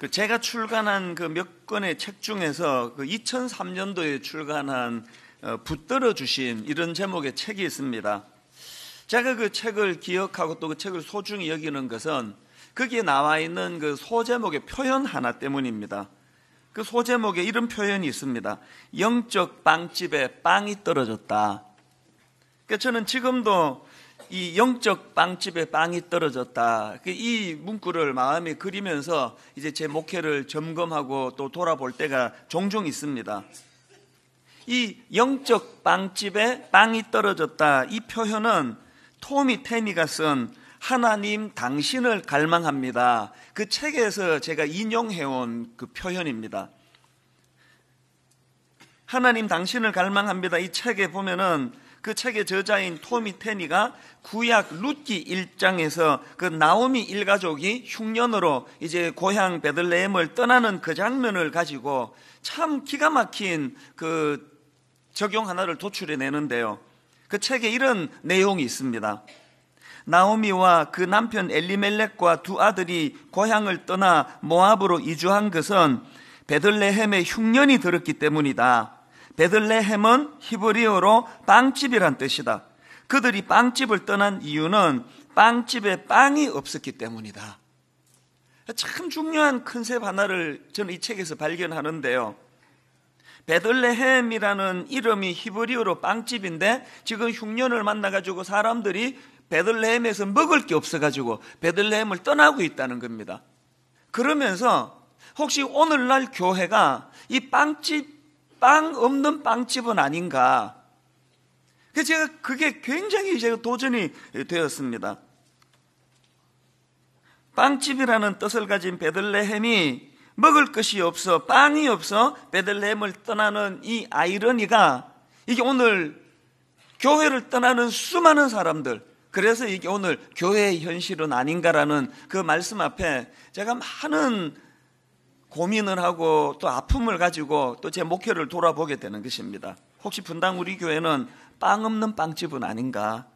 제가 출간한 그 몇 권의 책 중에서 그 2003년도에 출간한 붙들어 주신 이런 제목의 책이 있습니다. 제가 그 책을 기억하고 또 그 책을 소중히 여기는 것은 거기에 나와 있는 그 소제목의 표현 하나 때문입니다. 그 소제목에 이런 표현이 있습니다. 영적 빵집에 빵이 떨어졌다. 그러니까 저는 지금도 이 영적 빵집에 빵이 떨어졌다. 이 문구를 마음에 그리면서 이제 제 목회를 점검하고 또 돌아볼 때가 종종 있습니다. 이 영적 빵집에 빵이 떨어졌다. 이 표현은 토미 테니가 쓴 하나님 당신을 갈망합니다. 그 책에서 제가 인용해온 그 표현입니다. 하나님 당신을 갈망합니다. 이 책에 보면은 그 책의 저자인 토미 테니가 구약 룻기 1장에서 그 나오미 일가족이 흉년으로 이제 고향 베들레헴을 떠나는 그 장면을 가지고 참 기가 막힌 그 적용 하나를 도출해 내는데요. 그 책에 이런 내용이 있습니다. 나오미와 그 남편 엘리멜렉과 두 아들이 고향을 떠나 모압으로 이주한 것은 베들레헴에 흉년이 들었기 때문이다. 베들레헴은 히브리어로 빵집이란 뜻이다. 그들이 빵집을 떠난 이유는 빵집에 빵이 없었기 때문이다. 참 중요한 컨셉 하나를 저는 이 책에서 발견하는데요. 베들레헴이라는 이름이 히브리어로 빵집인데 지금 흉년을 만나가지고 사람들이 베들레헴에서 먹을 게 없어가지고 베들레헴을 떠나고 있다는 겁니다. 그러면서 혹시 오늘날 교회가 이 빵 없는 빵집은 아닌가? 그래서 제가 그게 굉장히 제가 도전이 되었습니다. 빵집이라는 뜻을 가진 베들레헴이 먹을 것이 없어, 빵이 없어 베들레헴을 떠나는 이 아이러니가 이게 오늘 교회를 떠나는 수많은 사람들, 그래서 이게 오늘 교회의 현실은 아닌가라는 그 말씀 앞에 제가 많은 고민을 하고 또 아픔을 가지고 또 제 목회를 돌아보게 되는 것입니다. 혹시 분당 우리 교회는 빵 없는 빵집은 아닌가?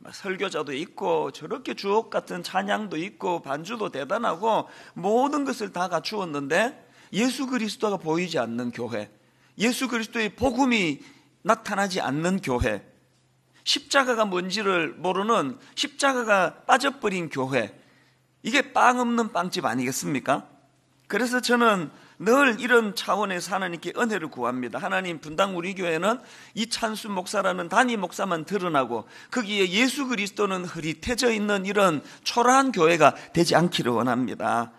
설교자도 있고 저렇게 주옥 같은 찬양도 있고 반주도 대단하고 모든 것을 다 갖추었는데 예수 그리스도가 보이지 않는 교회, 예수 그리스도의 복음이 나타나지 않는 교회, 십자가가 뭔지를 모르는 십자가가 빠져버린 교회, 이게 빵 없는 빵집 아니겠습니까? 그래서 저는 늘 이런 차원에서 하나님께 은혜를 구합니다. 하나님, 분당 우리 교회는 이찬수 목사라는 단임 목사만 드러나고 거기에 예수 그리스도는 흐릿해져 있는 이런 초라한 교회가 되지 않기를 원합니다.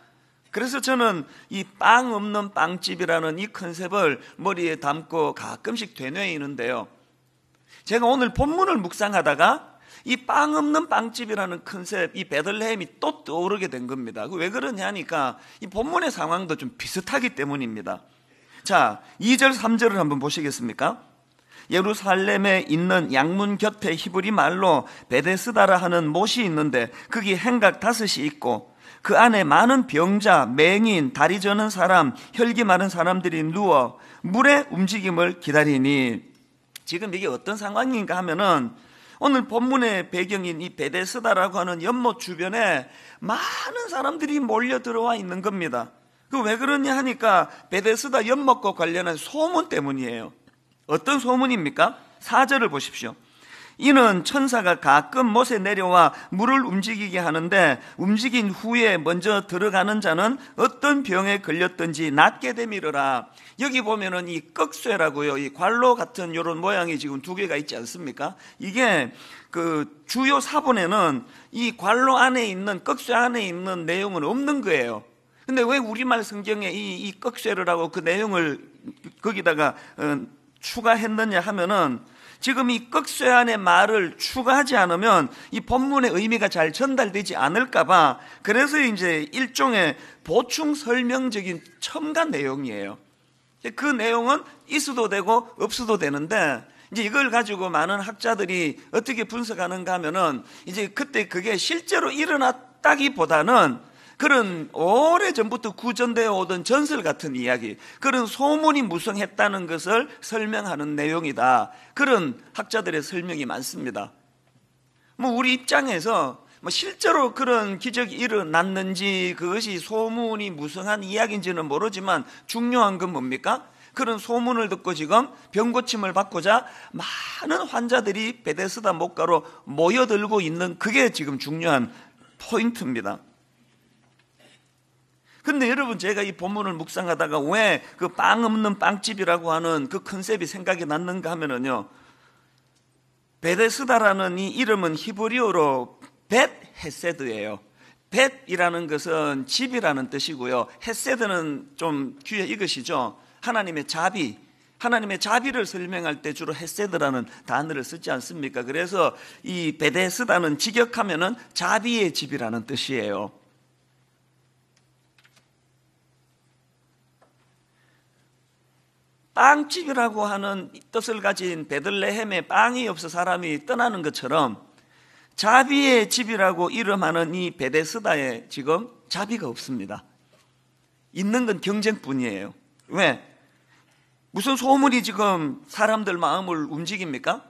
그래서 저는 이 빵 없는 빵집이라는 이 컨셉을 머리에 담고 가끔씩 되뇌이는데요. 제가 오늘 본문을 묵상하다가 이 빵 없는 빵집이라는 컨셉, 이 베들레헴이 또 떠오르게 된 겁니다. 왜 그러냐 하니까 이 본문의 상황도 좀 비슷하기 때문입니다. 자, 2절 3절을 한번 보시겠습니까? 예루살렘에 있는 양문 곁에 히브리 말로 베데스다라 하는 못이 있는데 거기 행각 5이 있고 그 안에 많은 병자, 맹인, 다리 저는 사람, 혈기 많은 사람들이 누워 물의 움직임을 기다리니, 지금 이게 어떤 상황인가 하면은 오늘 본문의 배경인 이 베데스다라고 하는 연못 주변에 많은 사람들이 몰려 들어와 있는 겁니다. 그 왜 그러냐 하니까 베데스다 연못과 관련한 소문 때문이에요. 어떤 소문입니까? 4절을 보십시오. 이는 천사가 가끔 못에 내려와 물을 움직이게 하는데 움직인 후에 먼저 들어가는 자는 어떤 병에 걸렸든지 낫게 되미르라. 여기 보면은 이 꺽쇠라고요, 이 관로 같은 이런 모양이 지금 2개가 있지 않습니까? 이게 그 주요 사본에는 이 관로 안에 있는, 꺽쇠 안에 있는 내용은 없는 거예요. 근데 왜 우리말 성경에 이 꺽쇠를 그 내용을 거기다가 추가했느냐 하면은 지금 이 꺽쇠 안에 말을 추가하지 않으면 이 본문의 의미가 잘 전달되지 않을까봐, 그래서 이제 일종의 보충 설명적인 첨가 내용이에요. 그 내용은 있어도 되고 없어도 되는데, 이제 이걸 가지고 많은 학자들이 어떻게 분석하는가 하면은 이제 그때 그게 실제로 일어났다기보다는 그런 오래전부터 구전되어 오던 전설 같은 이야기, 그런 소문이 무성했다는 것을 설명하는 내용이다. 그런 학자들의 설명이 많습니다. 우리 입장에서 뭐 실제로 그런 기적이 일어났는지 그것이 소문이 무성한 이야기인지는 모르지만 중요한 건 뭡니까? 그런 소문을 듣고 지금 병고침을 받고자 많은 환자들이 베데스다 목가로 모여들고 있는, 그게 지금 중요한 포인트입니다. 근데 여러분, 제가 이 본문을 묵상하다가 왜 그 빵 없는 빵집이라고 하는 그 컨셉이 생각이 났는가 하면은요, 베데스다라는 이 이름은 히브리어로 벳 헤세드예요. 벳이라는 것은 집이라는 뜻이고요, 헤세드는 좀 귀에 익으시죠? 하나님의 자비, 하나님의 자비를 설명할 때 주로 헤세드라는 단어를 쓰지 않습니까? 그래서 이 베데스다는 직역하면은 자비의 집이라는 뜻이에요. 빵집이라고 하는 뜻을 가진 베들레헴에 빵이 없어 사람이 떠나는 것처럼 자비의 집이라고 이름하는 이 베데스다에 지금 자비가 없습니다. 있는 건 경쟁뿐이에요. 왜? 무슨 소문이 지금 사람들 마음을 움직입니까?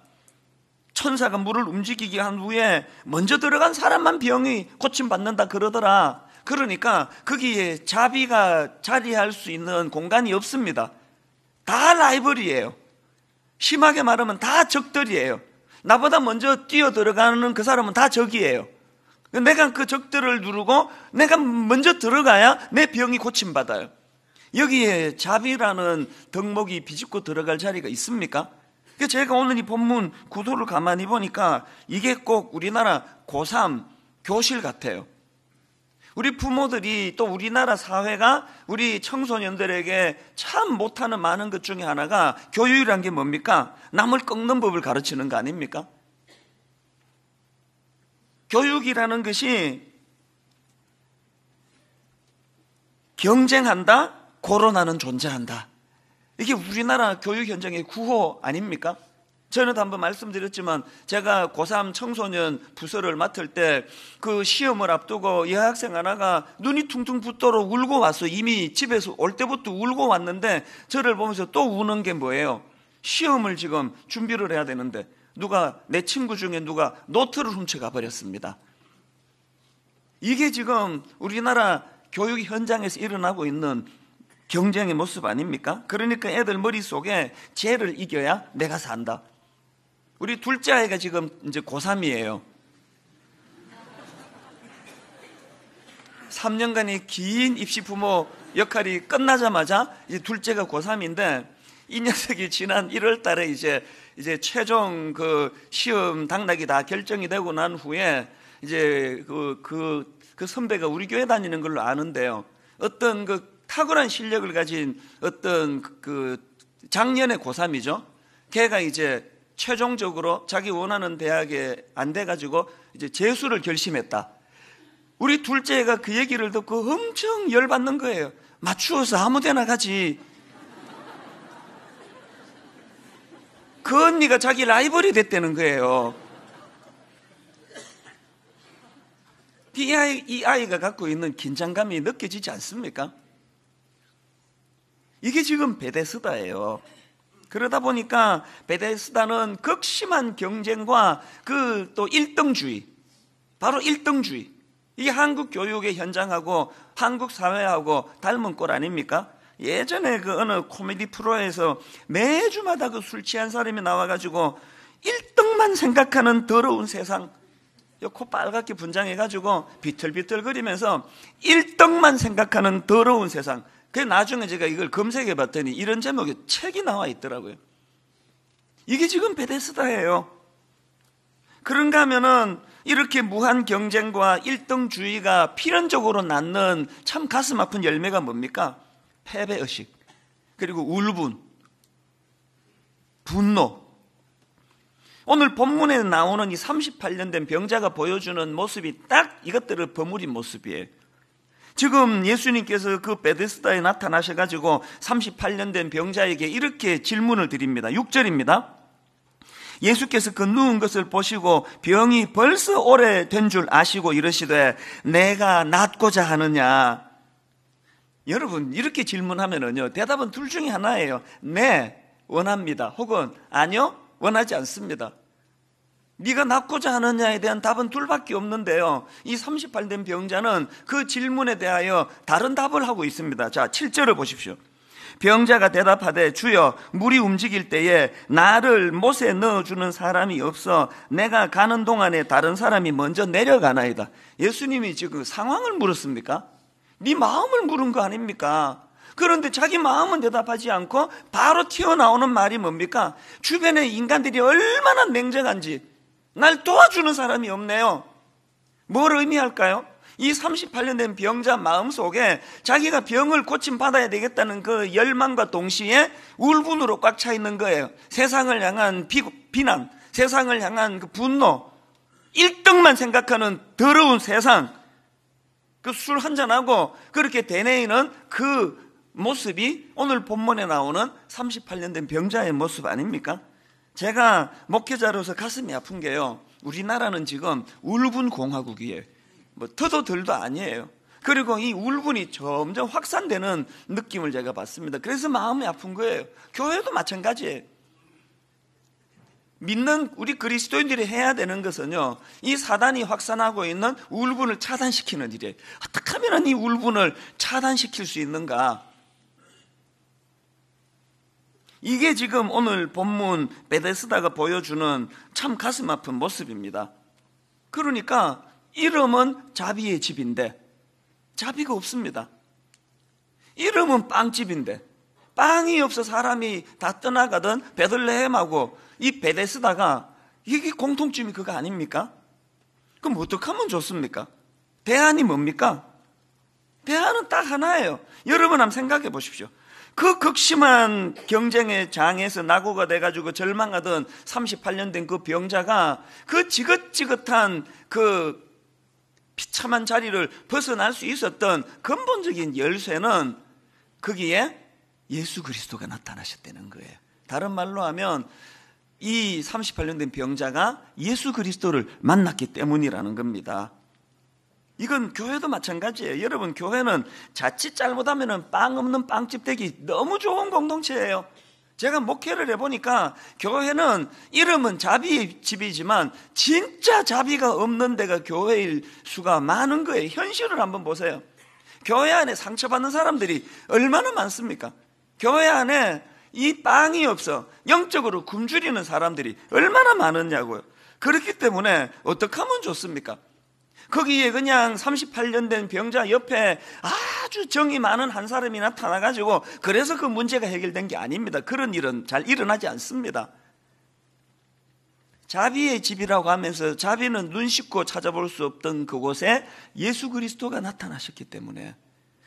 천사가 물을 움직이게 한 후에 먼저 들어간 사람만 병이 고침받는다 그러더라. 그러니까 거기에 자비가 자리할 수 있는 공간이 없습니다. 다 라이벌이에요. 심하게 말하면 다 적들이에요. 나보다 먼저 뛰어 들어가는 그 사람은 다 적이에요. 내가 그 적들을 누르고 내가 먼저 들어가야 내 병이 고침받아요. 여기에 자비라는 덕목이 비집고 들어갈 자리가 있습니까? 제가 오늘 이 본문 구도를 가만히 보니까 이게 꼭 우리나라 고3 교실 같아요. 우리 부모들이, 또 우리나라 사회가 우리 청소년들에게 참 못하는 많은 것 중에 하나가 교육이란 게 뭡니까? 남을 꺾는 법을 가르치는 거 아닙니까? 교육이라는 것이 경쟁한다, 고론하는 존재한다. 이게 우리나라 교육 현장의 구호 아닙니까? 전에도 한번 말씀드렸지만 제가 고3 청소년 부서를 맡을 때 그 시험을 앞두고 여학생 하나가 눈이 퉁퉁 붓도록 울고 왔어. 이미 집에서 올 때부터 울고 왔는데 저를 보면서 또 우는 게 뭐예요? 시험을 지금 준비를 해야 되는데 내 친구 중에 누가 노트를 훔쳐가 버렸습니다. 이게 지금 우리나라 교육 현장에서 일어나고 있는 경쟁의 모습 아닙니까? 그러니까 애들 머릿속에 쟤를 이겨야 내가 산다. 우리 둘째 아이가 지금 이제 고3이에요. 3년간의 긴 입시 부모 역할이 끝나자마자 이제 둘째가 고3인데 이 녀석이 지난 1월 달에 이제 최종 그 시험 당락이 다 결정이 되고 난 후에 이제 그 선배가 우리 교회 다니는 걸로 아는데요. 어떤 그 탁월한 실력을 가진 어떤 그 작년에 고3이죠. 걔가 이제 최종적으로 자기 원하는 대학에 안 돼가지고 이제 재수를 결심했다. 우리 둘째가 그 얘기를 듣고 엄청 열받는 거예요. 맞추어서 아무 데나 가지. 그 언니가 자기 라이벌이 됐다는 거예요. 이 아이가 갖고 있는 긴장감이 느껴지지 않습니까? 이게 지금 베데스다예요. 그러다 보니까 베데스다는 극심한 경쟁과 그 또 1등주의, 바로 1등주의. 이 한국 교육의 현장하고 한국 사회하고 닮은 꼴 아닙니까? 예전에 그 어느 코미디 프로에서 매주마다 그 술 취한 사람이 나와가지고 1등만 생각하는 더러운 세상, 코 빨갛게 분장해가지고 비틀비틀거리면서 1등만 생각하는 더러운 세상. 그래서 나중에 제가 이걸 검색해 봤더니 이런 제목의 책이 나와 있더라고요. 이게 지금 베데스다예요. 그런가 하면은 이렇게 무한 경쟁과 1등주의가 필연적으로 낳는 참 가슴 아픈 열매가 뭡니까? 패배의식, 그리고 울분, 분노. 오늘 본문에 나오는 이 38년 된 병자가 보여주는 모습이 딱 이것들을 버무린 모습이에요. 지금 예수님께서 그 베데스다에 나타나셔가지고 38년 된 병자에게 이렇게 질문을 드립니다. 6절입니다. 예수께서 그 누운 것을 보시고 병이 벌써 오래된 줄 아시고 이러시되 내가 낫고자 하느냐. 여러분, 이렇게 질문하면은요, 대답은 둘 중에 하나예요. 네, 원합니다. 혹은 아니요, 원하지 않습니다. 네가 낫고자 하느냐에 대한 답은 둘밖에 없는데요, 이 38된 병자는 그 질문에 대하여 다른 답을 하고 있습니다. 자, 7절을 보십시오. 병자가 대답하되 주여, 물이 움직일 때에 나를 못에 넣어주는 사람이 없어 내가 가는 동안에 다른 사람이 먼저 내려가나이다. 예수님이 지금 상황을 물었습니까? 네 마음을 물은 거 아닙니까? 그런데 자기 마음은 대답하지 않고 바로 튀어나오는 말이 뭡니까? 주변에 인간들이 얼마나 냉정한지, 날 도와주는 사람이 없네요. 뭘 의미할까요? 이 38년 된 병자 마음속에 자기가 병을 고침받아야 되겠다는 그 열망과 동시에 울분으로 꽉 차 있는 거예요. 세상을 향한 비난, 세상을 향한 그 분노, 1등만 생각하는 더러운 세상, 그 술 한잔하고 그렇게 되뇌이는 그 모습이 오늘 본문에 나오는 38년 된 병자의 모습 아닙니까? 제가 목회자로서 가슴이 아픈 게요, 우리나라는 지금 울분 공화국이에요. 뭐 터도 덜도 아니에요. 그리고 이 울분이 점점 확산되는 느낌을 제가 받습니다. 그래서 마음이 아픈 거예요. 교회도 마찬가지예요. 믿는 우리 그리스도인들이 해야 되는 것은요, 이 사단이 확산하고 있는 울분을 차단시키는 일이에요. 어떻게 하면 이 울분을 차단시킬 수 있는가? 이게 지금 오늘 본문 베데스다가 보여주는 참 가슴 아픈 모습입니다. 그러니까 이름은 자비의 집인데 자비가 없습니다. 이름은 빵집인데 빵이 없어 사람이 다 떠나가던 베들레헴하고 이 베데스다가 이게 공통점이 그거 아닙니까? 그럼 어떻게 하면 좋습니까? 대안이 뭡니까? 대안은 딱 하나예요. 여러분 한번 생각해 보십시오. 그 극심한 경쟁의 장에서 낙오가 돼가지고 절망하던 38년 된 그 병자가 그 지긋지긋한 그 비참한 자리를 벗어날 수 있었던 근본적인 열쇠는 거기에 예수 그리스도가 나타나셨다는 거예요. 다른 말로 하면 이 38년 된 병자가 예수 그리스도를 만났기 때문이라는 겁니다. 이건 교회도 마찬가지예요. 여러분, 교회는 자칫 잘못하면 빵 없는 빵집 되기 너무 좋은 공동체예요. 제가 목회를 해보니까 교회는 이름은 자비의 집이지만 진짜 자비가 없는 데가 교회일 수가 많은 거예요. 현실을 한번 보세요. 교회 안에 상처받는 사람들이 얼마나 많습니까? 교회 안에 이 빵이 없어 영적으로 굶주리는 사람들이 얼마나 많으냐고요. 그렇기 때문에 어떻게 하면 좋습니까? 거기에 그냥 38년 된 병자 옆에 아주 정이 많은 한 사람이 나타나가지고 그래서 그 문제가 해결된 게 아닙니다. 그런 일은 잘 일어나지 않습니다. 자비의 집이라고 하면서 자비는 눈 씻고 찾아볼 수 없던 그곳에 예수 그리스도가 나타나셨기 때문에,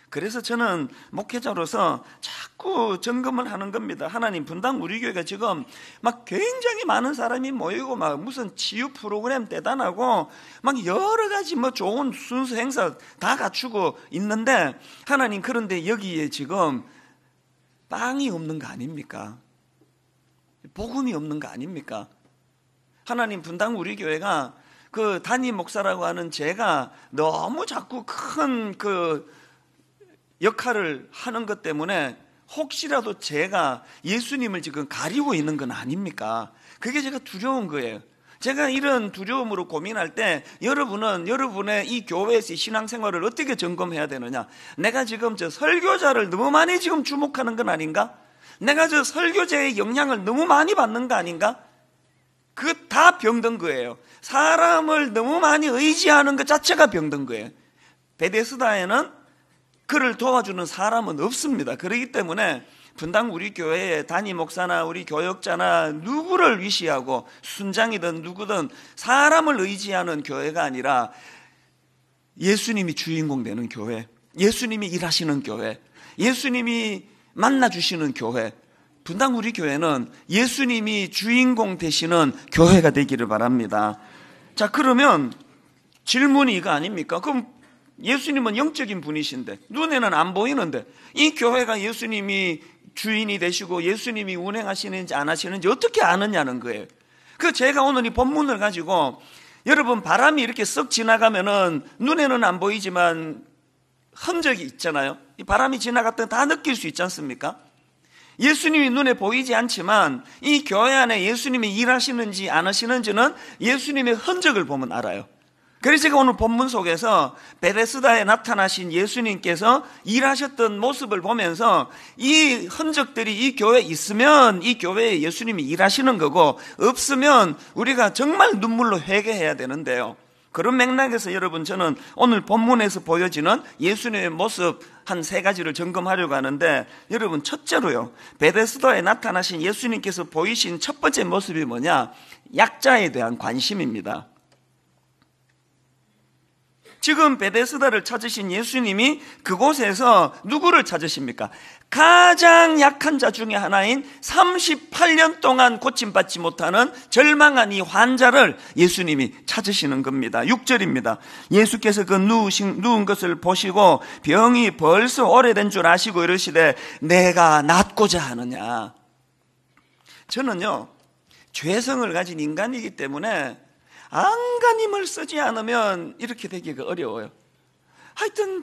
그래서 저는 목회자로서 자꾸 점검을 하는 겁니다. 하나님, 분당 우리 교회가 지금 막 굉장히 많은 사람이 모이고 막 무슨 치유 프로그램 대단하고 막 여러 가지 뭐 좋은 순수 행사 다 갖추고 있는데, 하나님, 그런데 여기에 지금 빵이 없는 거 아닙니까? 복음이 없는 거 아닙니까? 하나님, 분당 우리 교회가 그 담임 목사라고 하는 제가 너무 자꾸 큰 그 역할을 하는 것 때문에 혹시라도 제가 예수님을 지금 가리고 있는 건 아닙니까? 그게 제가 두려운 거예요. 제가 이런 두려움으로 고민할 때 여러분은 여러분의 이 교회에서의 신앙생활을 어떻게 점검해야 되느냐? 내가 지금 저 설교자를 너무 많이 지금 주목하는 건 아닌가? 내가 저 설교자의 영향을 너무 많이 받는 거 아닌가? 그 다 병든 거예요. 사람을 너무 많이 의지하는 것 자체가 병든 거예요. 베데스다에는 그를 도와주는 사람은 없습니다. 그렇기 때문에 분당 우리 교회에 담임 목사나 우리 교역자나 누구를 위시하고 순장이든 누구든 사람을 의지하는 교회가 아니라 예수님이 주인공 되는 교회, 예수님이 일하시는 교회, 예수님이 만나주시는 교회, 분당 우리 교회는 예수님이 주인공 되시는 교회가 되기를 바랍니다. 자, 그러면 질문이 이거 아닙니까? 그럼 예수님은 영적인 분이신데 눈에는 안 보이는데 이 교회가 예수님이 주인이 되시고 예수님이 운행하시는지 안 하시는지 어떻게 아느냐는 거예요. 그 제가 오늘 이 본문을 가지고, 여러분, 바람이 이렇게 썩 지나가면은 눈에는 안 보이지만 흔적이 있잖아요. 이 바람이 지나갔던 다 느낄 수 있지 않습니까? 예수님이 눈에 보이지 않지만 이 교회 안에 예수님이 일하시는지 안 하시는지는 예수님의 흔적을 보면 알아요. 그래서 제가 오늘 본문 속에서 베데스다에 나타나신 예수님께서 일하셨던 모습을 보면서 이 흔적들이 이 교회에 있으면 이 교회에 예수님이 일하시는 거고, 없으면 우리가 정말 눈물로 회개해야 되는데요. 그런 맥락에서 여러분, 저는 오늘 본문에서 보여지는 예수님의 모습 한 3가지를 점검하려고 하는데, 여러분, 첫째로요, 베데스다에 나타나신 예수님께서 보이신 첫 번째 모습이 뭐냐? 약자에 대한 관심입니다. 지금 베데스다를 찾으신 예수님이 그곳에서 누구를 찾으십니까? 가장 약한 자 중에 하나인 38년 동안 고침받지 못하는 절망한 이 환자를 예수님이 찾으시는 겁니다. 6절입니다. 예수께서 그 누운 것을 보시고 병이 벌써 오래된 줄 아시고 이러시되 내가 낫고자 하느냐. 저는요, 죄성을 가진 인간이기 때문에 안간힘을 쓰지 않으면 이렇게 되기가 어려워요. 하여튼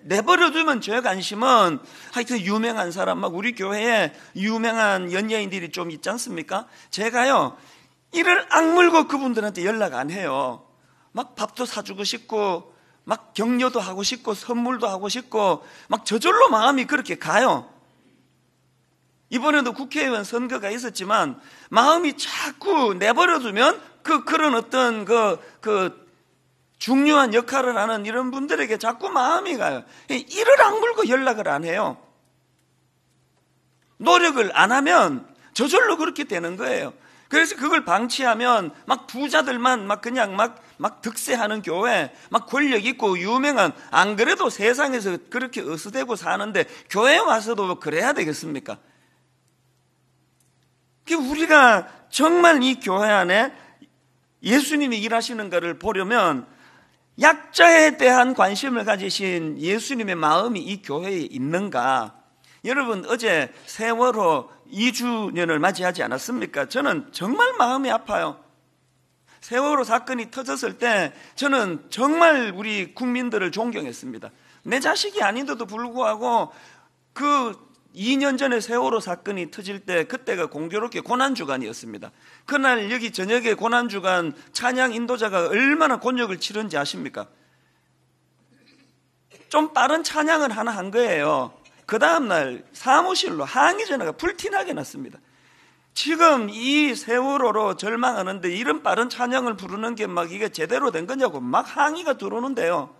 내버려두면 죄 관심은, 하여튼 유명한 사람, 막 우리 교회에 유명한 연예인들이 좀 있지 않습니까? 제가요, 이를 악물고 그분들한테 연락 안 해요. 막 밥도 사주고 싶고, 막 격려도 하고 싶고, 선물도 하고 싶고, 막 저절로 마음이 그렇게 가요. 이번에도 국회의원 선거가 있었지만 마음이 자꾸 내버려두면 그런 어떤 중요한 역할을 하는 이런 분들에게 자꾸 마음이 가요. 이를 악물고 연락을 안 해요. 노력을 안 하면 저절로 그렇게 되는 거예요. 그래서 그걸 방치하면 막 부자들만 그냥 득세하는 교회, 막 권력 있고 유명한, 안 그래도 세상에서 그렇게 어스대고 사는데 교회에 와서도 그래야 되겠습니까? 우리가 정말 이 교회 안에 예수님이 일하시는 것을 보려면 약자에 대한 관심을 가지신 예수님의 마음이 이 교회에 있는가? 여러분, 어제 세월호 2주년을 맞이하지 않았습니까? 저는 정말 마음이 아파요. 세월호 사건이 터졌을 때 저는 정말 우리 국민들을 존경했습니다. 내 자식이 아닌데도 불구하고 2년 전에 세월호 사건이 터질 때, 그때가 공교롭게 고난주간이었습니다. 그날 여기 저녁에 고난주간 찬양 인도자가 얼마나 곤욕을 치른지 아십니까? 좀 빠른 찬양을 하나 한 거예요. 그 다음날 사무실로 항의 전화가 불티나게 났습니다. 지금 이 세월호로 절망하는데 이런 빠른 찬양을 부르는 게 이게 제대로 된 거냐고 막 항의가 들어오는데요.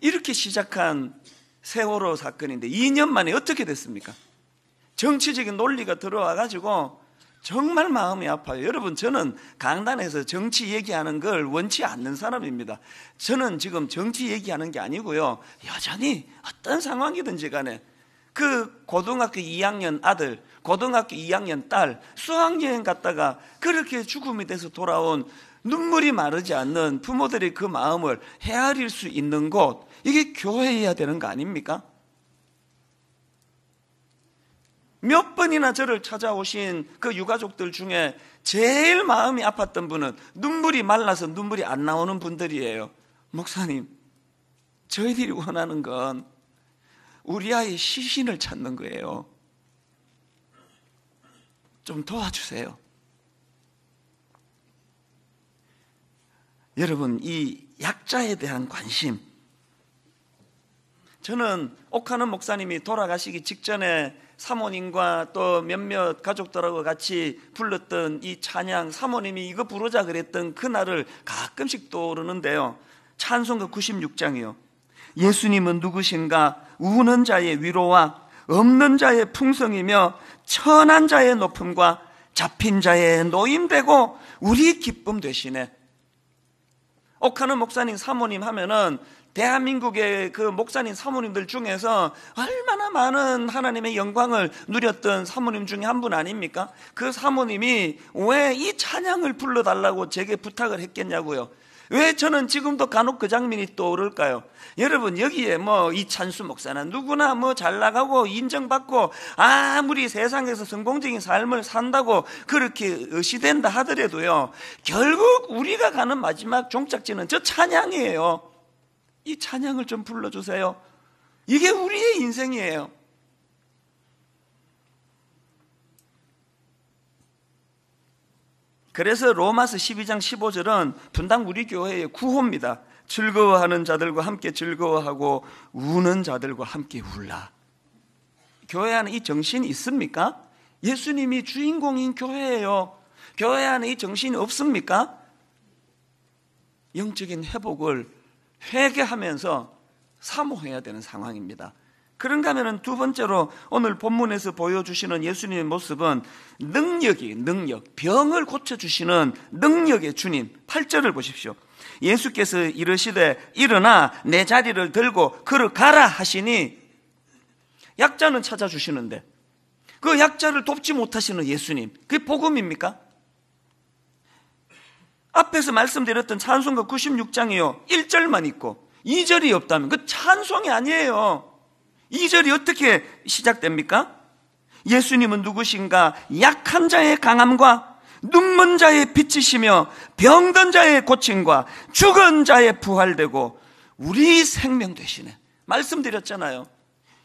이렇게 시작한 세월호 사건인데 2년 만에 어떻게 됐습니까? 정치적인 논리가 들어와가지고 정말 마음이 아파요. 여러분, 저는 강단에서 정치 얘기하는 걸 원치 않는 사람입니다. 저는 지금 정치 얘기하는 게 아니고요, 여전히 어떤 상황이든지 간에 고등학교 2학년 아들, 고등학교 2학년 딸 수학여행 갔다가 그렇게 죽음이 돼서 돌아온 눈물이 마르지 않는 부모들의 그 마음을 헤아릴 수 있는 곳, 이게 교회여야 되는 거 아닙니까? 몇 번이나 저를 찾아오신 그 유가족들 중에 제일 마음이 아팠던 분은 눈물이 말라서 눈물이 안 나오는 분들이에요. 목사님, 저희들이 원하는 건 우리 아이의 시신을 찾는 거예요. 좀 도와주세요. 여러분, 이 약자에 대한 관심, 저는 옥하는 목사님이 돌아가시기 직전에 사모님과 또 몇몇 가족들하고 같이 불렀던 이 찬양, 사모님이 이거 부르자 그랬던 그날을 가끔씩 떠오르는데요. 찬송가 96장이요. 예수님은 누구신가? 우는 자의 위로와 없는 자의 풍성이며 천한 자의 높음과 잡힌 자의 노임되고 우리 기쁨 되시네. 옥하는 목사님 사모님 하면은 대한민국의 그 목사님 사모님들 중에서 얼마나 많은 하나님의 영광을 누렸던 사모님 중에 한 분 아닙니까? 그 사모님이 왜 이 찬양을 불러달라고 제게 부탁을 했겠냐고요. 왜 저는 지금도 간혹 그 장면이 떠오를까요? 여러분, 여기에 이찬수 목사는 누구나 잘나가고 인정받고 아무리 세상에서 성공적인 삶을 산다고 그렇게 의시된다 하더라도요, 결국 우리가 가는 마지막 종착지는 저 찬양이에요. 이 찬양을 좀 불러주세요. 이게 우리의 인생이에요. 그래서 로마서 12장 15절은 분당 우리 교회의 구호입니다. 즐거워하는 자들과 함께 즐거워하고 우는 자들과 함께 울라. 교회 안에 이 정신이 있습니까? 예수님이 주인공인 교회예요. 교회 안에 이 정신이 없습니까? 영적인 회복을 회개하면서 사모해야 되는 상황입니다. 그런가 하면 두 번째로 오늘 본문에서 보여주시는 예수님의 모습은 능력, 병을 고쳐주시는 능력의 주님. 8절을 보십시오. 예수께서 이르시되 일어나 내 자리를 들고 걸어가라 하시니 약자는 찾아주시는데 그 약자를 돕지 못하시는 예수님, 그게 복음입니까? 앞에서 말씀드렸던 찬송가 96장이요 1절만 있고 2절이 없다면 그 찬송이 아니에요. 2절이 어떻게 시작됩니까? 예수님은 누구신가? 약한 자의 강함과 눈먼 자의 빛이시며 병든 자의 고침과 죽은 자의 부활되고 우리 생명 되시네. 말씀드렸잖아요.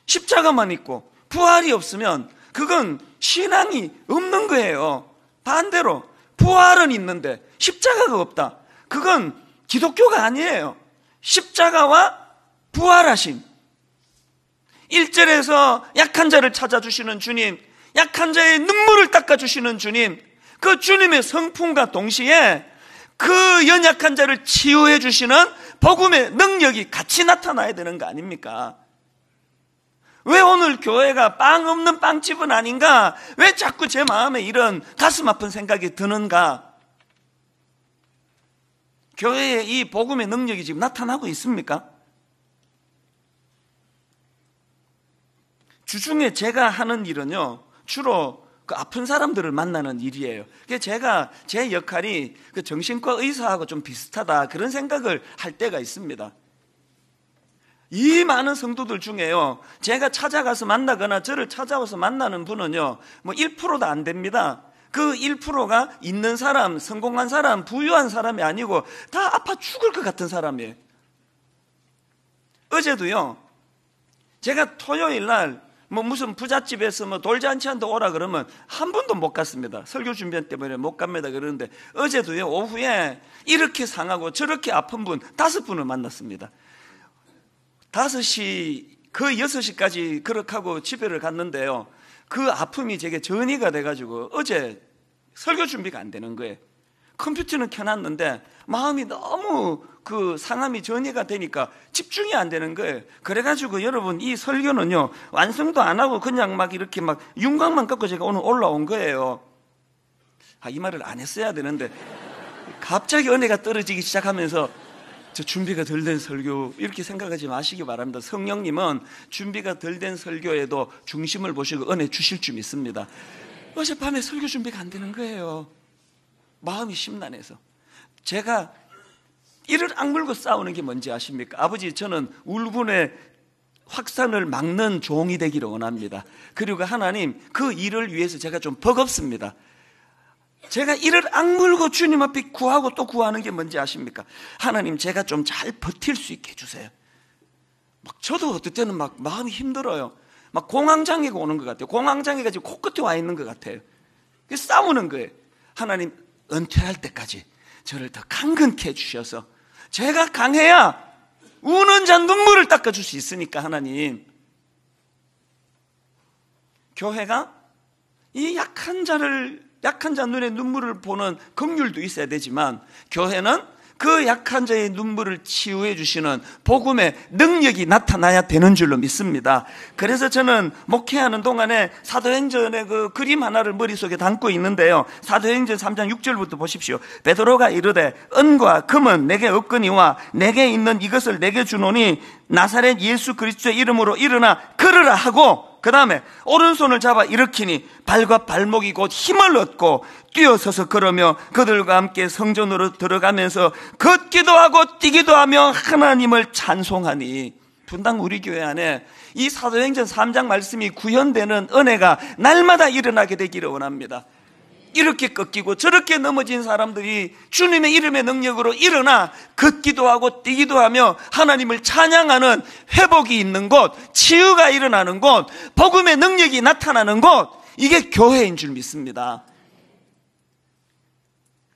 십자가만 있고 부활이 없으면 그건 신앙이 없는 거예요. 반대로 부활은 있는데 십자가가 없다. 그건 기독교가 아니에요. 십자가와 부활하신 1절에서 약한 자를 찾아주시는 주님, 약한 자의 눈물을 닦아주시는 주님, 그 주님의 성품과 동시에 그 연약한 자를 치유해 주시는 복음의 능력이 같이 나타나야 되는 거 아닙니까? 왜 오늘 교회가 빵 없는 빵집은 아닌가? 왜 자꾸 제 마음에 이런 가슴 아픈 생각이 드는가? 교회에 이 복음의 능력이 지금 나타나고 있습니까? 주중에 제가 하는 일은요, 주로 그 아픈 사람들을 만나는 일이에요. 제가 제 역할이 그 정신과 의사하고 좀 비슷하다 그런 생각을 할 때가 있습니다. 이 많은 성도들 중에요, 제가 찾아가서 만나거나 저를 찾아와서 만나는 분은요, 뭐 1%도 안 됩니다. 그 1%가 있는 사람, 성공한 사람, 부유한 사람이 아니고 다 아파 죽을 것 같은 사람이에요. 어제도요, 제가 토요일 날 무슨 부잣집에서 돌잔치한테 오라 그러면 한 번도 못 갔습니다. 설교 준비 때문에 못 갑니다. 그러는데 어제도요, 오후에 이렇게 상하고 저렇게 아픈 분 5분을 만났습니다. 5시, 거의 6시까지 그렇게 하고 집에를 갔는데요, 그 아픔이 제게 전이가 돼가지고 어제 설교 준비가 안 되는 거예요. 컴퓨터는 켜놨는데 마음이 너무 그 상함이 전이가 되니까 집중이 안 되는 거예요. 그래가지고 여러분, 이 설교는요, 완성도 안 하고 그냥 막 이렇게 막 윤곽만 꺾고 제가 오늘 올라온 거예요. 이 말을 안 했어야 되는데 갑자기 은혜가 떨어지기 시작하면서 저 준비가 덜 된 설교 이렇게 생각하지 마시기 바랍니다. 성령님은 준비가 덜 된 설교에도 중심을 보시고 은혜 주실 줄 믿습니다. 어젯밤에 설교 준비가 안 되는 거예요. 마음이 심란해서. 제가 이를 악물고 싸우는 게 뭔지 아십니까? 아버지, 저는 울분의 확산을 막는 종이 되기를 원합니다. 그리고 하나님, 그 일을 위해서 제가 좀 버겁습니다. 제가 이를 악물고 주님 앞에 구하고 또 구하는 게 뭔지 아십니까? 하나님, 제가 좀 잘 버틸 수 있게 해주세요. 저도 어떨 때는 마음이 힘들어요. 공황장애가 오는 것 같아요. 공황장애가 지금 코끝에 와 있는 것 같아요. 싸우는 거예요. 하나님, 은퇴할 때까지 저를 더 강건케 해주셔서 제가 강해야 우는 자 눈물을 닦아줄 수 있으니까 하나님, 교회가 이 약한 자 눈에 눈물을 보는 긍휼도 있어야 되지만 교회는 그 약한 자의 눈물을 치유해 주시는 복음의 능력이 나타나야 되는 줄로 믿습니다. 그래서 저는 목회하는 동안에 사도행전의 그 그림 하나를 머릿속에 담고 있는데요, 사도행전 3장 6절부터 보십시오. 베드로가 이르되 은과 금은 내게 없거니와 내게 있는 이것을 내게 주노니 나사렛 예수 그리스도의 이름으로 일어나 걸으라 하고, 그 다음에 오른손을 잡아 일으키니 발과 발목이 곧 힘을 얻고 뛰어서서 걸으며 그들과 함께 성전으로 들어가면서 걷기도 하고 뛰기도 하며 하나님을 찬송하니. 분당 우리 교회 안에 이 사도행전 3장 말씀이 구현되는 은혜가 날마다 일어나게 되기를 원합니다. 이렇게 꺾이고 저렇게 넘어진 사람들이 주님의 이름의 능력으로 일어나 걷기도 하고 뛰기도 하며 하나님을 찬양하는 회복이 있는 곳, 치유가 일어나는 곳, 복음의 능력이 나타나는 곳, 이게 교회인 줄 믿습니다.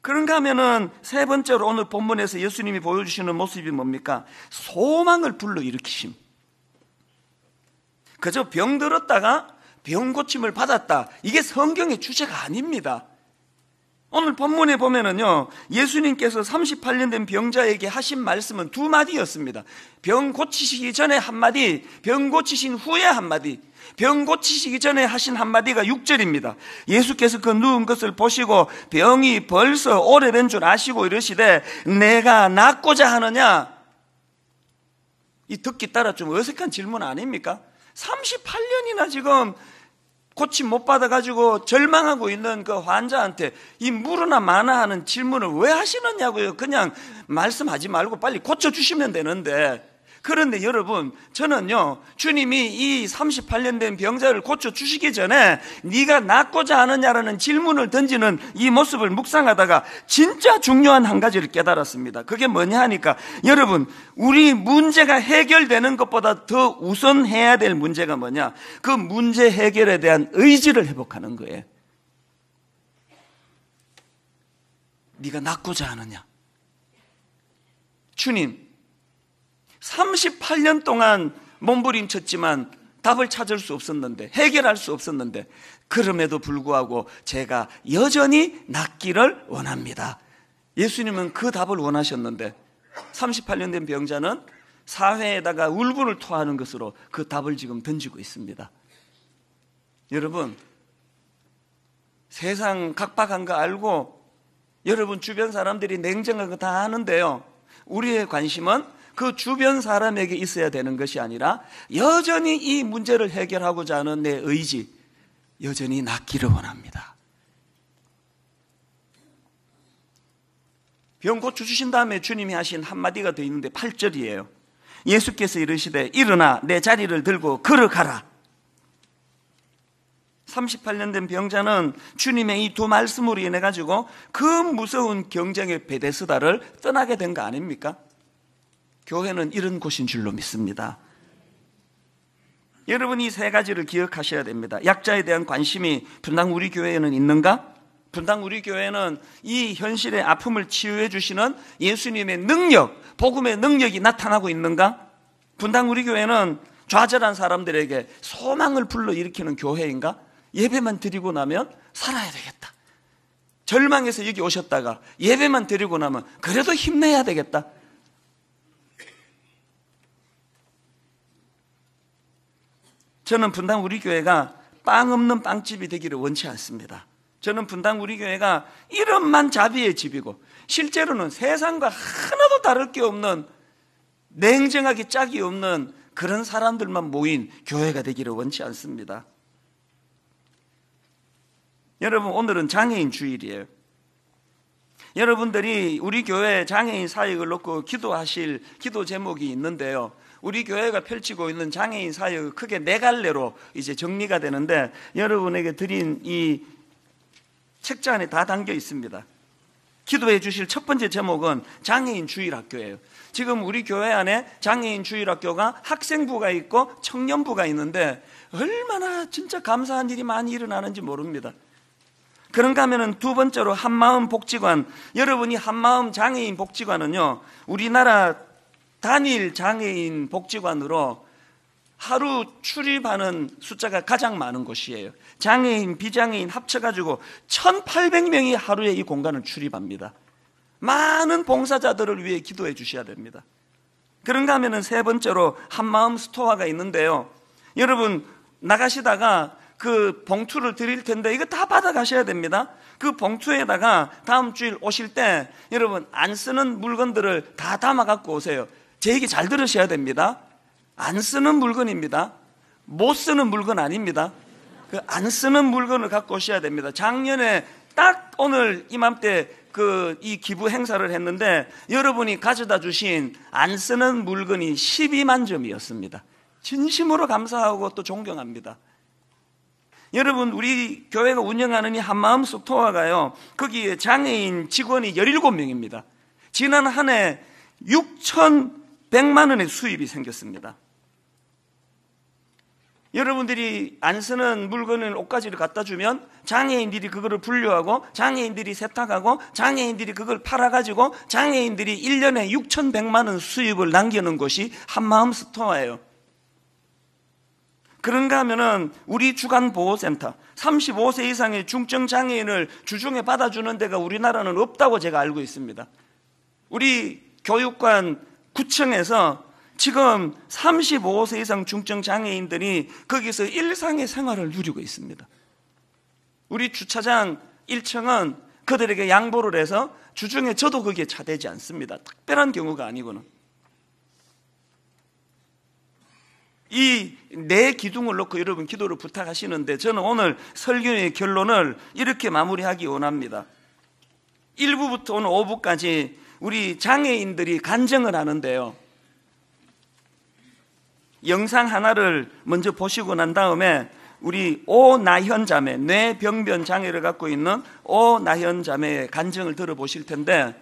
그런가 하면은 세 번째로 오늘 본문에서 예수님이 보여주시는 모습이 뭡니까? 소망을 불러일으키심. 그저 병들었다가 병 고침을 받았다, 이게 성경의 주제가 아닙니다. 오늘 본문에 보면은요, 예수님께서 38년 된 병자에게 하신 말씀은 두 마디였습니다. 병 고치시기 전에 한마디, 병 고치신 후에 한마디. 병 고치시기 전에 하신 한마디가 6절입니다. 예수께서 그 누운 것을 보시고 병이 벌써 오래된 줄 아시고 이러시되 내가 낫고자 하느냐? 이 듣기 따라 좀 어색한 질문 아닙니까? 38년이나 지금 고침 못 받아가지고 절망하고 있는 그 환자한테 이 무르나 마나 하는 질문을 왜 하시느냐고요. 그냥 말씀하지 말고 빨리 고쳐주시면 되는데. 그런데 여러분, 저는요, 주님이 이 38년 된 병자를 고쳐주시기 전에 네가 낫고자 하느냐라는 질문을 던지는 이 모습을 묵상하다가 진짜 중요한 한 가지를 깨달았습니다. 그게 뭐냐 하니까, 여러분, 우리 문제가 해결되는 것보다 더 우선해야 될 문제가 뭐냐? 그 문제 해결에 대한 의지를 회복하는 거예요. 네가 낫고자 하느냐? 주님, 38년 동안 몸부림쳤지만 답을 찾을 수 없었는데, 해결할 수 없었는데, 그럼에도 불구하고 제가 여전히 낫기를 원합니다. 예수님은 그 답을 원하셨는데 38년 된 병자는 사회에다가 울분을 토하는 것으로 그 답을 지금 던지고 있습니다. 여러분, 세상 각박한 거 알고 여러분 주변 사람들이 냉정한 거 다 아는데요, 우리의 관심은 그 주변 사람에게 있어야 되는 것이 아니라 여전히 이 문제를 해결하고자 하는 내 의지, 여전히 낫기를 원합니다. 병 고쳐주신 다음에 주님이 하신 한마디가 더 있는데 8절이에요. 예수께서 이르시되 일어나 내 자리를 들고 걸어가라. 38년 된 병자는 주님의 이 두 말씀으로 인해 가지고 그 무서운 경쟁의 베데스다를 떠나게 된 거 아닙니까? 교회는 이런 곳인 줄로 믿습니다. 여러분, 이 세 가지를 기억하셔야 됩니다. 약자에 대한 관심이 분당 우리 교회에는 있는가? 분당 우리 교회는 이 현실의 아픔을 치유해 주시는 예수님의 능력, 복음의 능력이 나타나고 있는가? 분당 우리 교회는 좌절한 사람들에게 소망을 불러일으키는 교회인가? 예배만 드리고 나면 살아야 되겠다. 절망해서 여기 오셨다가 예배만 드리고 나면 그래도 힘내야 되겠다. 저는 분당 우리 교회가 빵 없는 빵집이 되기를 원치 않습니다. 저는 분당 우리 교회가 이름만 자비의 집이고 실제로는 세상과 하나도 다를 게 없는, 냉정하게 짝이 없는 그런 사람들만 모인 교회가 되기를 원치 않습니다. 여러분, 오늘은 장애인 주일이에요. 여러분들이 우리 교회 장애인 사역을 놓고 기도하실 기도 제목이 있는데요, 우리 교회가 펼치고 있는 장애인 사역이 크게 네 갈래로 이제 정리가 되는데, 여러분에게 드린 이 책자 안에 다 담겨 있습니다. 기도해 주실 첫 번째 제목은 장애인 주일학교예요. 지금 우리 교회 안에 장애인 주일학교가 학생부가 있고 청년부가 있는데 얼마나 진짜 감사한 일이 많이 일어나는지 모릅니다. 그런가 하면은 두 번째로 한마음 복지관. 여러분이 한마음 장애인 복지관은요, 우리나라 단일 장애인 복지관으로 하루 출입하는 숫자가 가장 많은 곳이에요. 장애인, 비장애인 합쳐가지고 1,800명이 하루에 이 공간을 출입합니다. 많은 봉사자들을 위해 기도해 주셔야 됩니다. 그런가 하면은 세 번째로 한마음 스토어가 있는데요, 여러분 나가시다가 그 봉투를 드릴 텐데 이거 다 받아가셔야 됩니다. 그 봉투에다가 다음 주일 오실 때 여러분 안 쓰는 물건들을 다 담아갖고 오세요. 제 얘기 잘 들으셔야 됩니다. 안 쓰는 물건입니다. 못 쓰는 물건 아닙니다. 그 안 쓰는 물건을 갖고 오셔야 됩니다. 작년에 딱 오늘 이맘때 이 기부 행사를 했는데 여러분이 가져다 주신 안 쓰는 물건이 12만 점이었습니다. 진심으로 감사하고 또 존경합니다. 여러분, 우리 교회가 운영하는 이 한마음 스토어가요, 거기에 장애인 직원이 17명입니다. 지난 한 해 6,100만 원의 수입이 생겼습니다. 여러분들이 안 쓰는 물건을, 옷가지를 갖다 주면 장애인들이 그거를 분류하고, 장애인들이 세탁하고, 장애인들이 그걸 팔아가지고 장애인들이 1년에 6,100만 원 수입을 남기는 곳이 한마음 스토어예요. 그런가 하면은 우리 주간보호센터, 35세 이상의 중증 장애인을 주중에 받아주는 데가 우리나라는 없다고 제가 알고 있습니다. 우리 교육관 구청에서 지금 35세 이상 중증 장애인들이 거기서 일상의 생활을 누리고 있습니다. 우리 주차장 1층은 그들에게 양보를 해서 주중에 저도 거기에 차대지 않습니다. 특별한 경우가 아니고는. 이 네 기둥을 놓고 여러분 기도를 부탁하시는데, 저는 오늘 설교의 결론을 이렇게 마무리하기 원합니다. 1부부터 오늘 5부까지 우리 장애인들이 간증을 하는데요, 영상 하나를 먼저 보시고 난 다음에 우리 오나현 자매, 뇌병변 장애를 갖고 있는 오나현 자매의 간증을 들어보실 텐데,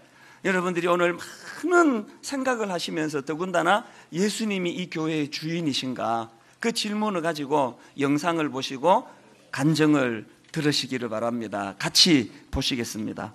여러분들이 오늘 많은 생각을 하시면서 더군다나 예수님이 이 교회의 주인이신가, 그 질문을 가지고 영상을 보시고 간증을 들으시기를 바랍니다. 같이 보시겠습니다.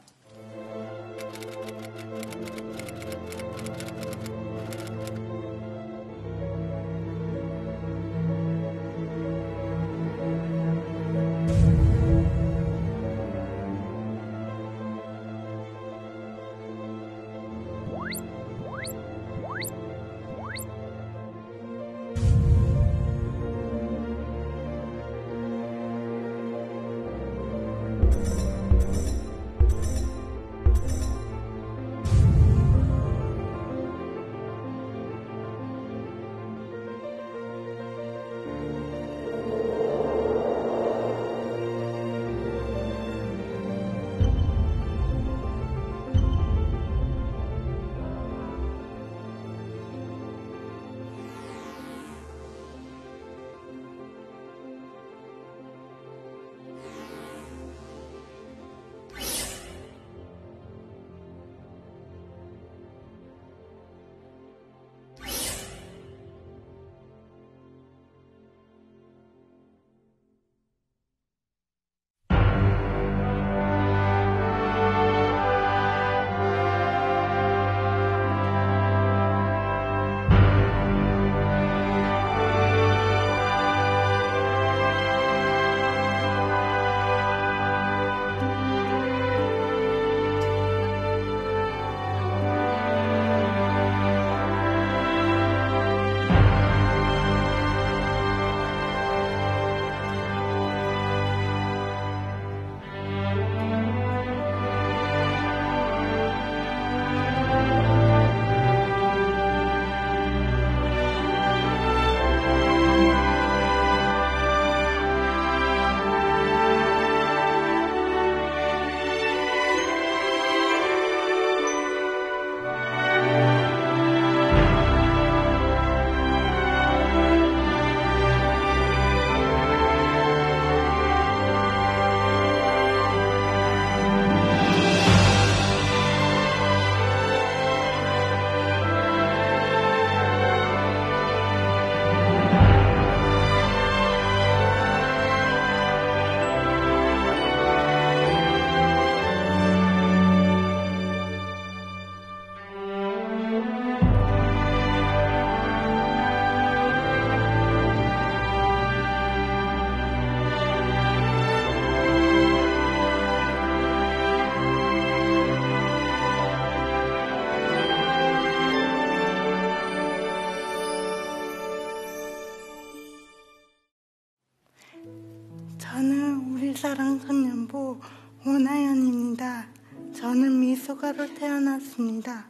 사랑 청년부 오나연입니다. 저는 미숙아로 태어났습니다.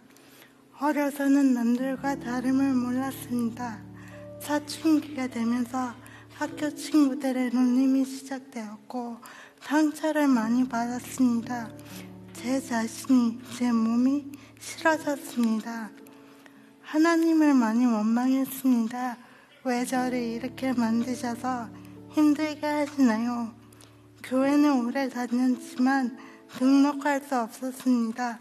어려서는 남들과 다름을 몰랐습니다. 사춘기가 되면서 학교 친구들의 놀림이 시작되었고 상처를 많이 받았습니다. 제 자신이, 제 몸이 싫어졌습니다. 하나님을 많이 원망했습니다. 왜 저를 이렇게 만드셔서 힘들게 하시나요? 교회는 오래 다녔지만 등록할 수 없었습니다.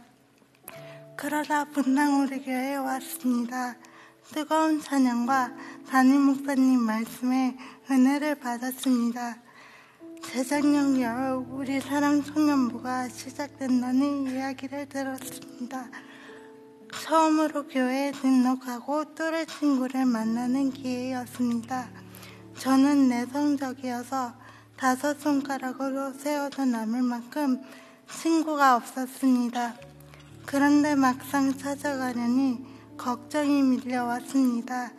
그러다 분당 우리 교회에 왔습니다. 뜨거운 찬양과 담임 목사님 말씀에 은혜를 받았습니다. 재작년 겨울 우리 사랑 청년부가 시작된다는 이야기를 들었습니다. 처음으로 교회에 등록하고 또래 친구를 만나는 기회였습니다. 저는 내성적이어서 5손가락으로 세어도 남을 만큼 친구가 없었습니다. 그런데 막상 찾아가려니 걱정이 밀려왔습니다.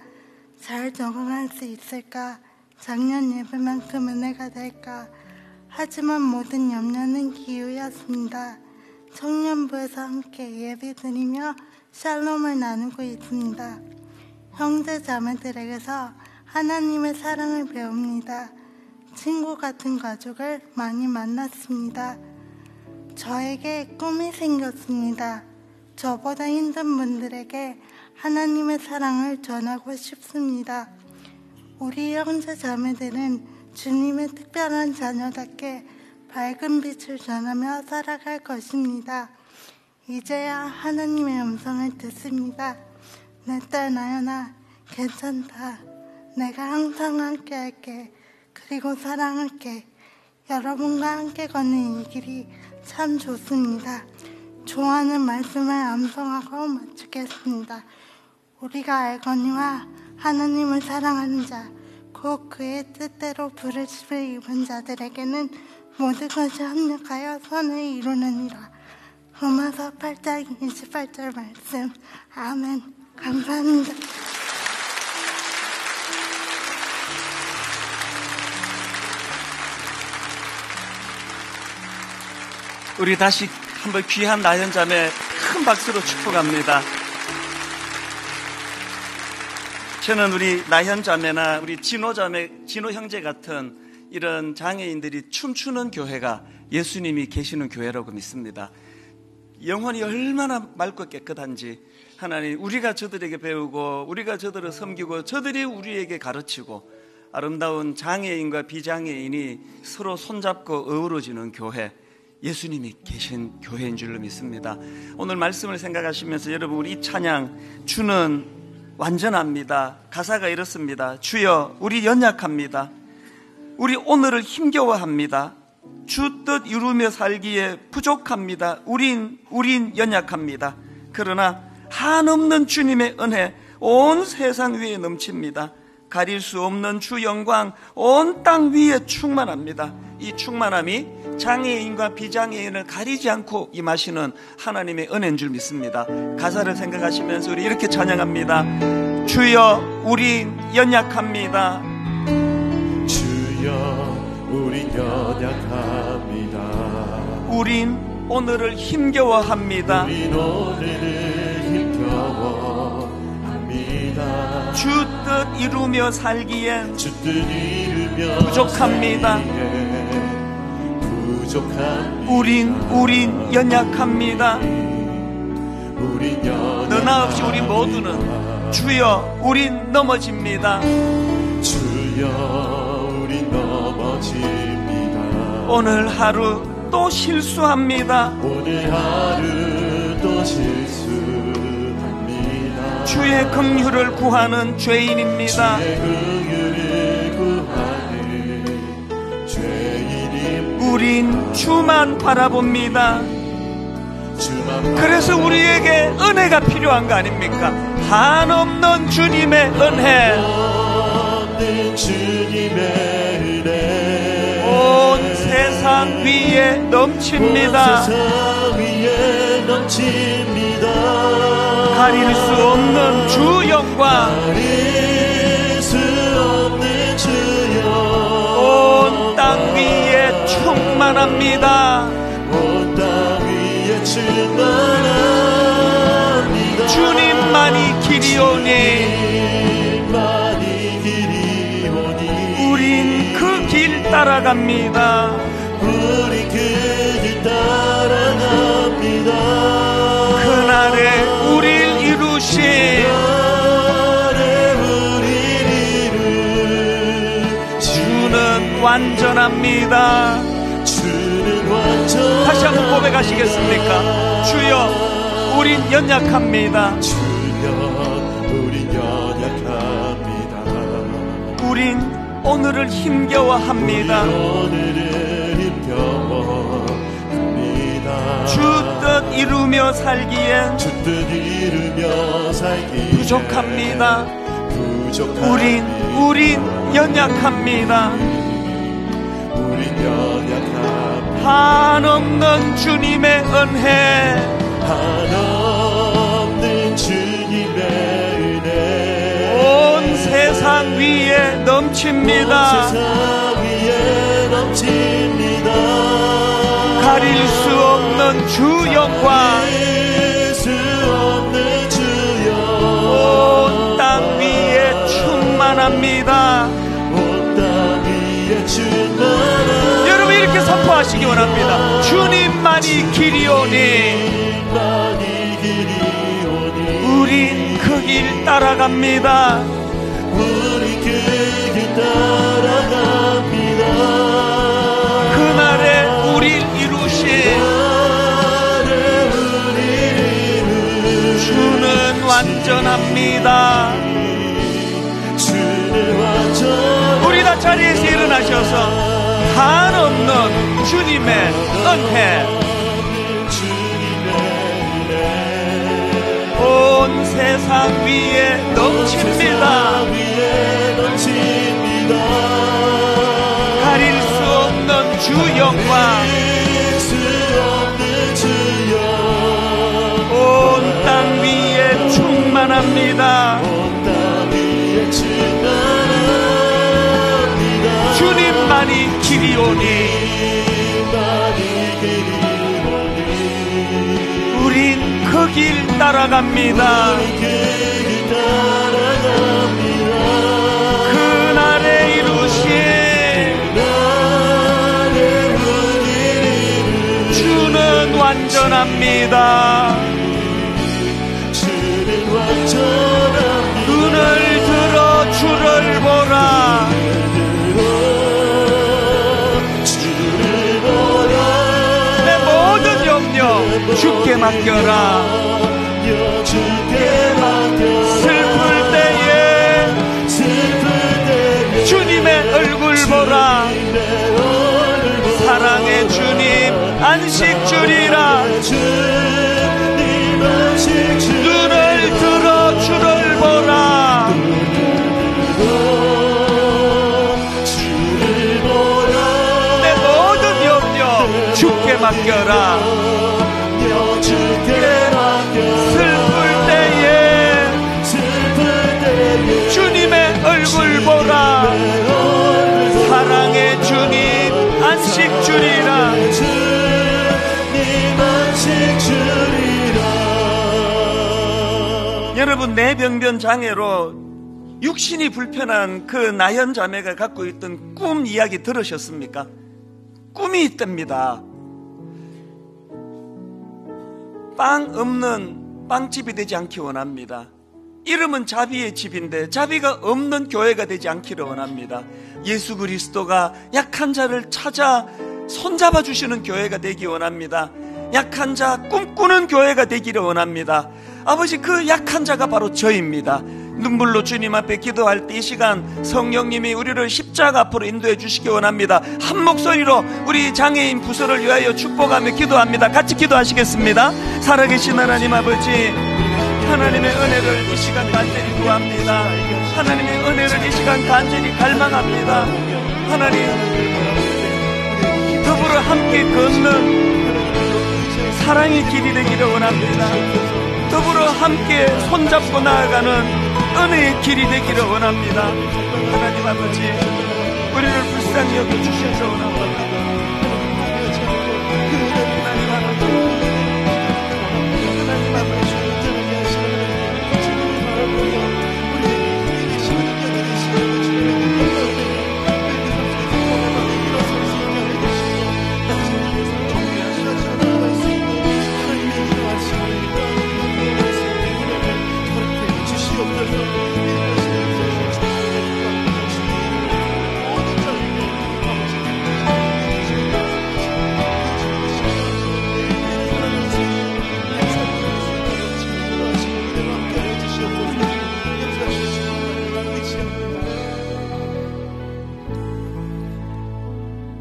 잘 적응할 수 있을까? 작년 예배만큼 은혜가 될까? 하지만 모든 염려는 기우였습니다. 청년부에서 함께 예배드리며 샬롬을 나누고 있습니다. 형제 자매들에게서 하나님의 사랑을 배웁니다. 친구 같은 가족을 많이 만났습니다. 저에게 꿈이 생겼습니다. 저보다 힘든 분들에게 하나님의 사랑을 전하고 싶습니다. 우리 형제 자매들은 주님의 특별한 자녀답게 밝은 빛을 전하며 살아갈 것입니다. 이제야 하나님의 음성을 듣습니다. 내 딸 나연아, 괜찮다. 내가 항상 함께 할게. 그리고 사랑할게. 여러분과 함께 걷는 이 길이 참 좋습니다. 좋아하는 말씀을 암송하고 마치겠습니다. 우리가 알거니와 하나님을 사랑하는 자, 곧 그의 뜻대로 부르심을 입은 자들에게는 모든 것이 합력하여 선을 이루느니라. 로마서 8장 28절 말씀. 아멘. 감사합니다. 우리 다시 한번 귀한 나연 자매 큰 박수로 축복합니다. 저는 우리 나현 자매나 우리 진호 자매, 진호 형제 같은 이런 장애인들이 춤추는 교회가 예수님이 계시는 교회라고 믿습니다. 영혼이 얼마나 맑고 깨끗한지 하나님, 우리가 저들에게 배우고 우리가 저들을 섬기고 저들이 우리에게 가르치고 아름다운 장애인과 비장애인이 서로 손잡고 어우러지는 교회, 예수님이 계신 교회인 줄로 믿습니다. 오늘 말씀을 생각하시면서 여러분, 우리 이 찬양 주는 완전합니다. 가사가 이렇습니다. 주여 우리 연약합니다. 우리 오늘을 힘겨워합니다. 주 뜻 이루며 살기에 부족합니다. 우린 연약합니다. 그러나 한없는 주님의 은혜 온 세상 위에 넘칩니다. 가릴 수 없는 주 영광 온 땅 위에 충만합니다. 이 충만함이 장애인과 비장애인을 가리지 않고 임하시는 하나님의 은혜인 줄 믿습니다. 가사를 생각하시면서 우리 이렇게 찬양합니다. 주여 우린 연약합니다. 주여 우린 연약합니다. 우린 오늘을 힘겨워합니다. 우린 오늘을 힘겨워합니다. 주 뜻 이루며 살기엔 주 뜻 이루며 부족합니다. 우린 연약합니다. 너나 없이 우리 모두는 주여 우린 넘어집니다. 주여 우린 넘어집니다. 오늘 하루 또 실수합니다. 오늘 하루 또 실수합니다. 주의 긍휼을 구하는 죄인입니다. 주의 긍휼을 구하는 죄인입니다. 우린 주만 바라봅니다. 그래서 우리에게 은혜가 필요한 거 아닙니까? 한없는 주님의 은혜, 온 세상 위에 넘칩니다. 가릴 수 없는 주 영광, 온 땅 위에 충만합니다. 주님만이 길이오니 우린 그 길 따라갑니다. 우리 그 길 따라갑니다. 그날에 우릴 이루신 주는 완전합니다. 주는 완전합니다. 다시 한번 고백하시겠습니까? 주여, 우린 연약합니다. 주여, 우린 연약합니다. 우린 오늘을 힘겨워합니다. 오늘을 힘겨워합니다. 주 뜻 이루며 살기엔 주 뜻 이루며 살기엔 부족합니다. 부족합니다. 우린 연약합니다. 우린 연약합니다. 한없는 주님의 은혜, 한없는 주님의 은혜 온 세상 위에 넘칩니다. 세상 위에 넘칩니다. 가릴 수 없는 주 영광, 가릴 수 없는 주 영광 온 땅 위에 충만합니다. 온 땅 위에 충만합니다. 여러분 이렇게 선포하시기 원합니다. 주님만이 길이오니 우린 그 길 따라갑니다. 우리 그 길 따라갑니다. 그날에 우릴 이루신 주는 완전합니다. 우리 다 자리에서 일어나셔서 한없는 주님의 은혜, 온 세상 위에 넘칩니다. 가릴 수 없는 주 영광, 온 땅 위에 충만합니다. 주님만이 길이오니 우린 그 길 따라갑니다. 그날에 이루신 주는 완전합니다. 눈을 들어 주를 보라. 내 모든 염려 주께 맡겨라. 슬플 때에 주님의 얼굴 보라. 사랑의 주님 안식 주리라. 눈을 들어 주를 보라. 내 모든 염려 주께 맡겨라. 슬플 때에 주님의 얼굴 보라. 사랑의 주님 안식 주리라. 여러분, 뇌병변 장애로 육신이 불편한 그 나연 자매가 갖고 있던 꿈 이야기 들으셨습니까? 꿈이 있답니다. 빵 없는 빵집이 되지 않기 원합니다. 이름은 자비의 집인데 자비가 없는 교회가 되지 않기를 원합니다. 예수 그리스도가 약한 자를 찾아 손잡아 주시는 교회가 되기 원합니다. 약한 자 꿈꾸는 교회가 되기를 원합니다. 아버지, 그 약한 자가 바로 저입니다. 눈물로 주님 앞에 기도할 때 이 시간 성령님이 우리를 십자가 앞으로 인도해 주시기 원합니다. 한 목소리로 우리 장애인 부서를 위하여 축복하며 기도합니다. 같이 기도하시겠습니다. 살아계신 하나님 아버지, 하나님의 은혜를 이 시간 간절히 구합니다. 하나님의 은혜를 이 시간 간절히 갈망합니다. 하나님, 더불어 함께 걷는 사랑의 길이 되기를 원합니다. 더불어 함께 손잡고 나아가는 은혜의 길이 되기를 원합니다. 하나님 아버지, 우리를 불쌍히 여겨주셔서 원합니다. 하나님 아버지, 하나님 아버지,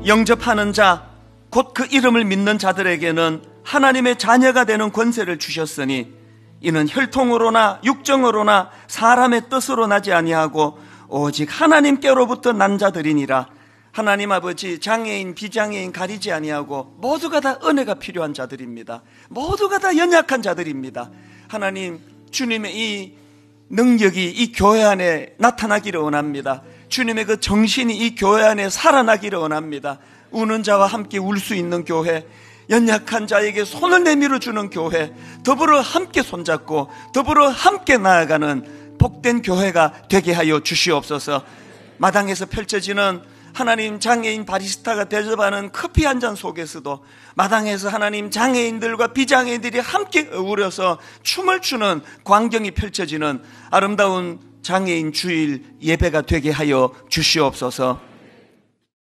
영접하는 자, 곧 그 이름을 믿는 자들에게는 하나님의 자녀가 되는 권세를 주셨으니 이는 혈통으로나 육정으로나 사람의 뜻으로 나지 아니하고 오직 하나님께로부터 난 자들이니라. 하나님 아버지, 장애인 비장애인 가리지 아니하고 모두가 다 은혜가 필요한 자들입니다. 모두가 다 연약한 자들입니다. 하나님, 주님의 이 능력이 이 교회 안에 나타나기를 원합니다. 주님의 그 정신이 이 교회 안에 살아나기를 원합니다. 우는 자와 함께 울 수 있는 교회, 연약한 자에게 손을 내밀어 주는 교회, 더불어 함께 손잡고 더불어 함께 나아가는 복된 교회가 되게 하여 주시옵소서. 마당에서 펼쳐지는 하나님, 장애인 바리스타가 대접하는 커피 한 잔 속에서도 마당에서 하나님, 장애인들과 비장애인들이 함께 어우러서 춤을 추는 광경이 펼쳐지는 아름다운 장애인 주일 예배가 되게 하여 주시옵소서.